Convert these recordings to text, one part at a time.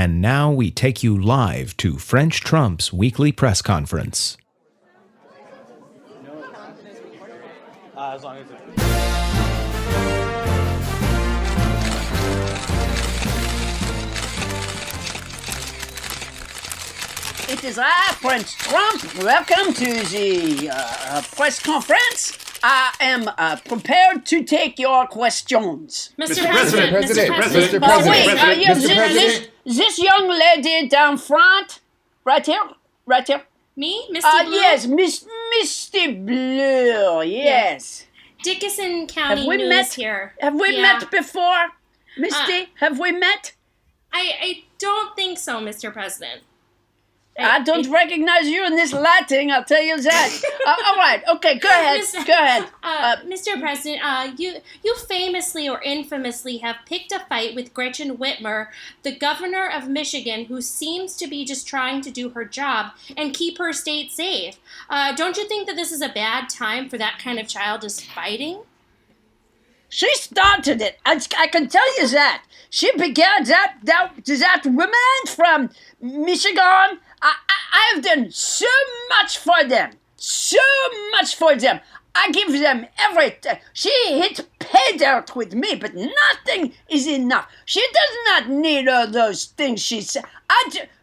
And now we take you live to French Trump's weekly press conference. As long as It is I, Prince Trump. Welcome to the press conference. I am prepared to take your questions. Mr. President. This young lady down front, right here. Me? Misty Blue? Yes, Misty Blue, yes. Dickinson County Have we News met here. Have we met before? Misty, have we met? I don't think so, Mr. President. I don't recognize you in this lighting, I'll tell you that. All right, okay, go ahead. Mr. President, you famously or infamously have picked a fight with Gretchen Whitmer, the governor of Michigan, who seems to be just trying to do her job and keep her state safe. Don't you think that this is a bad time for that kind of childish fighting? She started it. I can tell you that. She began that woman from Michigan. I have done so much for them. I give them everything. She hit pay dirt with me, but nothing is enough. She does not need all those things she said.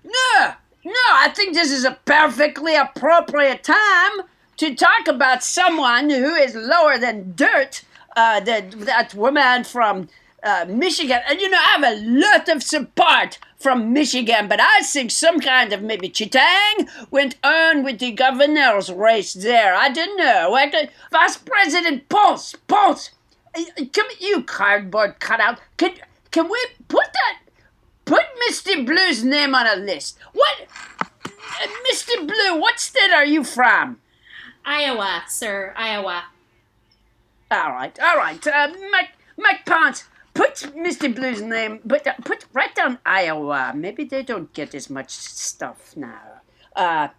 No, I think this is a perfectly appropriate time to talk about someone who is lower than dirt. That woman from Michigan. And, I have a lot of support from Michigan, but I think some kind of maybe cheating went on with the governor's race there. I don't know. Like Vice President Pulse, come you cardboard cutout. Can we put Misty Blue's name on a list? What? Misty Blue, what state are you from? Iowa, sir, Iowa. All right. Mike Ponce, put Misty Blue's name, but write down Iowa. Maybe they don't get as much stuff now. I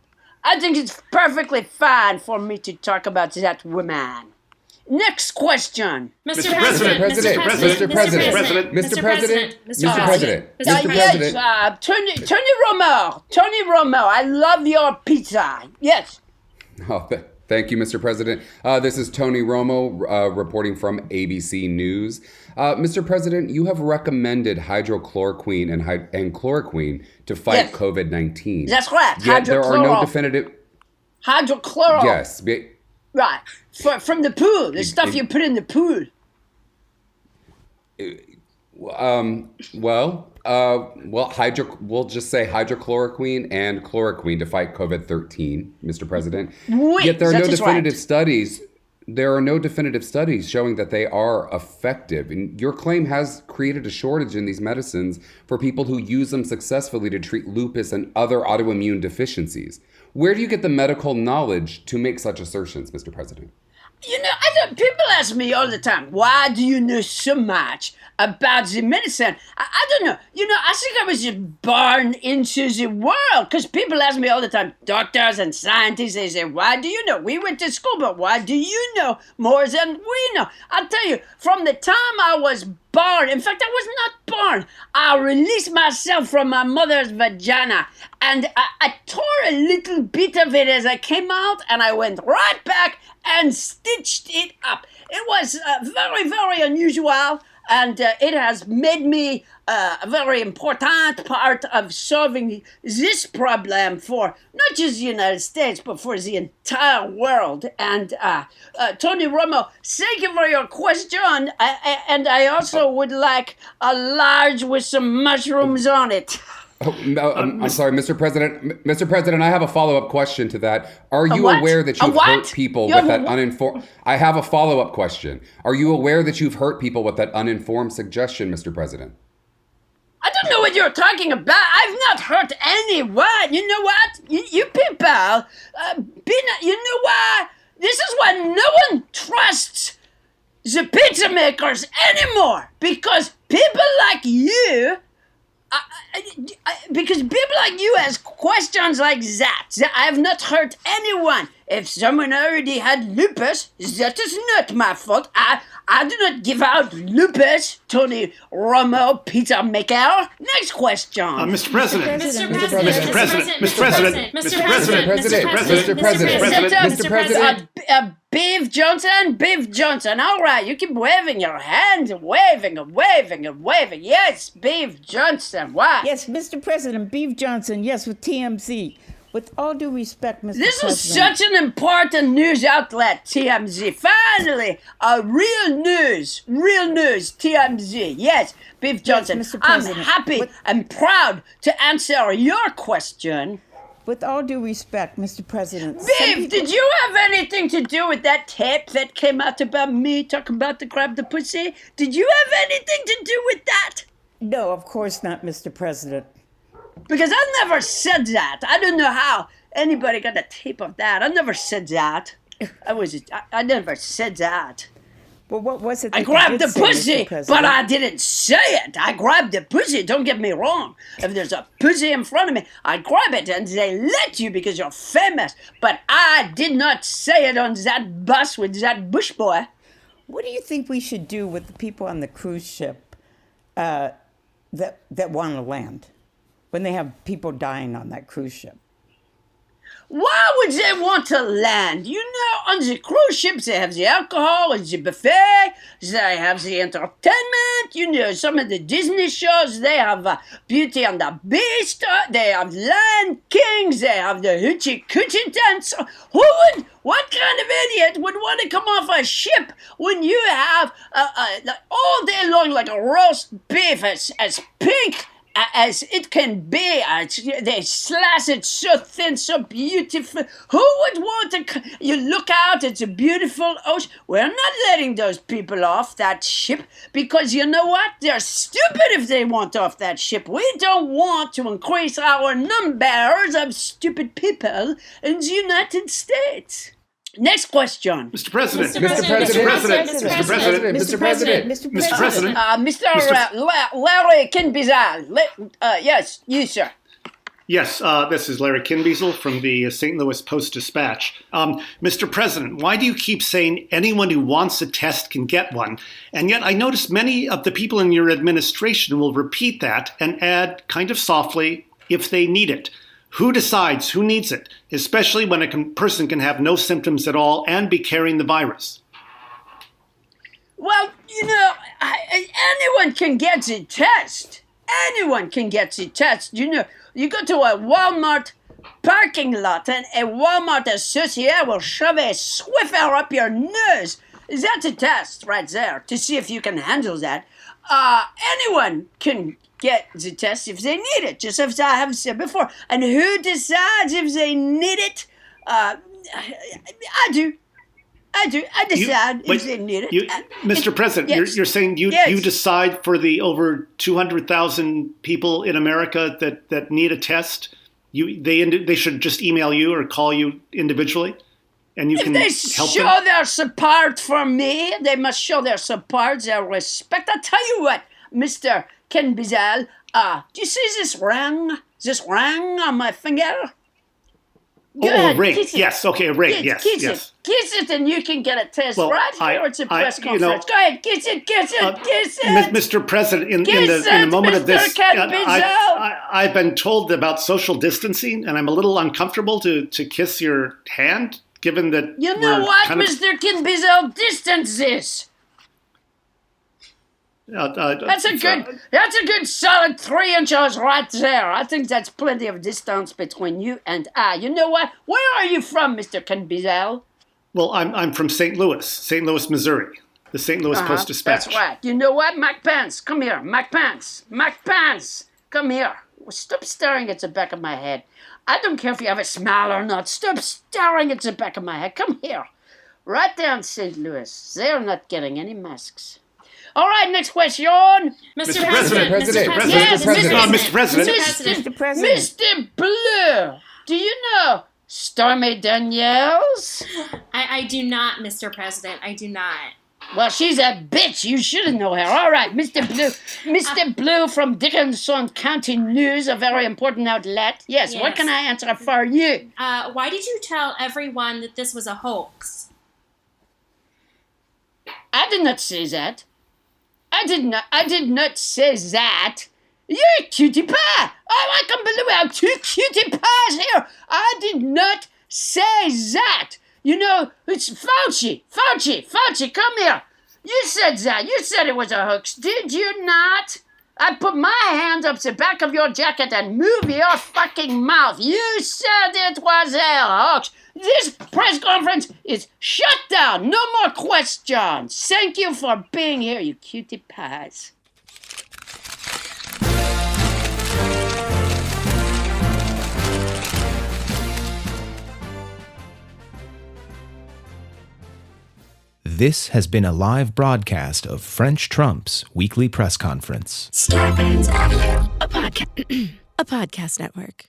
think it's perfectly fine for me to talk about that woman. Next question. Mr. President. Tony Romo, I love your pizza. Yes. Oh, thank you, Mr. President. This is Tony Romo reporting from ABC News. Mr. President, you have recommended hydrochloroquine and chloroquine to fight COVID-19. That's right. Yet there are no definitive... Hydrochloro. Yes. Right. From the pool. The stuff you put in the pool. We'll just say hydrochloroquine and chloroquine to fight COVID-13, Mr. President. Yet there are no definitive studies. There are no definitive studies showing that they are effective. And your claim has created a shortage in these medicines for people who use them successfully to treat lupus and other autoimmune deficiencies. Where do you get the medical knowledge to make such assertions, Mr. President? People ask me all the time, why do you know so much about the medicine? I don't know. I think I was just born into the world, because people ask me all the time, doctors and scientists, they say, why do you know? We went to school, but why do you know more than we know? I'll tell you, from the time I was born, in fact, I was not born, I released myself from my mother's vagina, and I tore a little bit of it as I came out, and I went right back and stitched it up. It was very, very unusual, and it has made me a very important part of solving this problem for not just the United States, but for the entire world. And Tony Romo, thank you for your question. And I also would like a large with some mushrooms on it. Oh, no, I'm sorry, Mr. President. Mr. President, I have a follow-up question to that. Are you aware that you've hurt people with that uninformed... I have a follow-up question. Are you aware that you've hurt people with that uninformed suggestion, Mr. President? I don't know what you're talking about. I've not hurt anyone. You know what? You people, you know why? This is why no one trusts the pizza makers anymore. Because people like you... because people like you ask questions like that. I have not hurt anyone. if someone already had lupus, that is not my fault. I do not give out lupus, Tony Romo, Peter Maker. Next question. Mr. President. Mr. Mr. President. Mr. President. Mr. President. Mr. President. Beef Johnson. All right, you keep waving your hands, waving. Yes, Beef Johnson. Why? Yes, Mr. President, Beef Johnson. Yes, with TMZ. With all due respect, Mr. This President. is such an important news outlet, TMZ. Finally, real news, TMZ. Yes, Beef Johnson. Mr. I'm President. happy and proud to answer your question. With all due respect, Mr. President. Beef, did you have anything to do with that tape that came out about me talking about to grab the pussy? Did you have anything to do with that? No, of course not, Mr. President. Because I never said that. I don't know how anybody got a tape of that. I never said that. I never said that. Well, what was it? I grabbed the pussy, but I didn't say it. I grabbed the pussy. Don't get me wrong. If there's a pussy in front of me, I grab it, and they let you because you're famous. But I did not say it on that bus with that bush boy. What do you think we should do with the people on the cruise ship that want to land? When they have people dying on that cruise ship? Why would they want to land? You know, on the cruise ships, they have the alcohol and the buffet. They have the entertainment. You know, some of the Disney shows, they have Beauty and the Beast. They have Lion Kings. They have the Hoochie Coochie dance. What kind of idiot would want to come off a ship when you have all day long like a roast beef as pink as it can be? They slice it so thin, so beautiful. Who would want to? You look out, it's a beautiful ocean. We're not letting those people off that ship because you know what? They're stupid if they want off that ship. We don't want to increase our numbers of stupid people in the United States. Next question. Mr. President. Mr. President. Larry Kinbizal. Yes, you, sir. Yes, this is Larry Kinbeasel from the St. Louis Post-Dispatch. Mr. President, why do you keep saying anyone who wants a test can get one? And yet I notice many of the people in your administration will repeat that and add kind of softly, if they need it. Who decides who needs it, especially when a person can have no symptoms at all and be carrying the virus? Well, you know, anyone can get the test. Anyone can get the test. You know, you go to a Walmart parking lot and a Walmart associate will shove a Swiffer up your nose. That's a test right there to see if you can handle that. Anyone can get the test if they need it, just as I have said before. And who decides if they need it? I do. I decide if they need it. Mr. President, yes. You're saying you decide for the over 200,000 people in America that need a test? They should just email you or call you individually? And you can help them? If they show their support for me, they must show their support, their respect. I tell you what, Mr. Ken Bizal, do you see this ring? This ring on my finger? A ring. Yes, okay, a ring. Yes. Kiss it and you can get a test right here. It's a press conference. Go ahead, kiss it. Mr. President, in the moment of this, I've been told about social distancing, and I'm a little uncomfortable to kiss your hand, given that you know what, Mr. Ken Bizal, distance this. That's a good solid 3 inches right there. I think that's plenty of distance between you and I. You know what? Where are you from, Mr. Ken Bizal? Well, I'm from St. Louis, Missouri. The St. Louis Post-Dispatch. That's right. You know what? Mike Pence, come here. Mike Pence, come here. Stop staring at the back of my head. I don't care if you have a smile or not. Stop staring at the back of my head. Come here. Right there in St. Louis. They're not getting any masks. All right, next question. Mr. President. Mr. Blue, do you know Stormy Daniels? I do not, Mr. President. I do not. Well, she's a bitch. You shouldn't know her. All right, Mr. Blue. Mr. Blue from Dickinson County News, a very important outlet. Yes, what can I answer for you? Why did you tell everyone that this was a hoax? I did not say that. I did not say that. You're a cutie pie. Oh, I can't believe we have two cutie pies here. I did not say that. You know, it's Fauci. Fauci, come here. You said that. You said it was a hoax. Did you not? I put my hand up the back of your jacket and move your fucking mouth. You said it was a hoax. This press conference is shut down. No more questions. Thank you for being here, you cutie pies. This has been a live broadcast of French Trump's weekly press conference. Starburns Audio, a podcast network.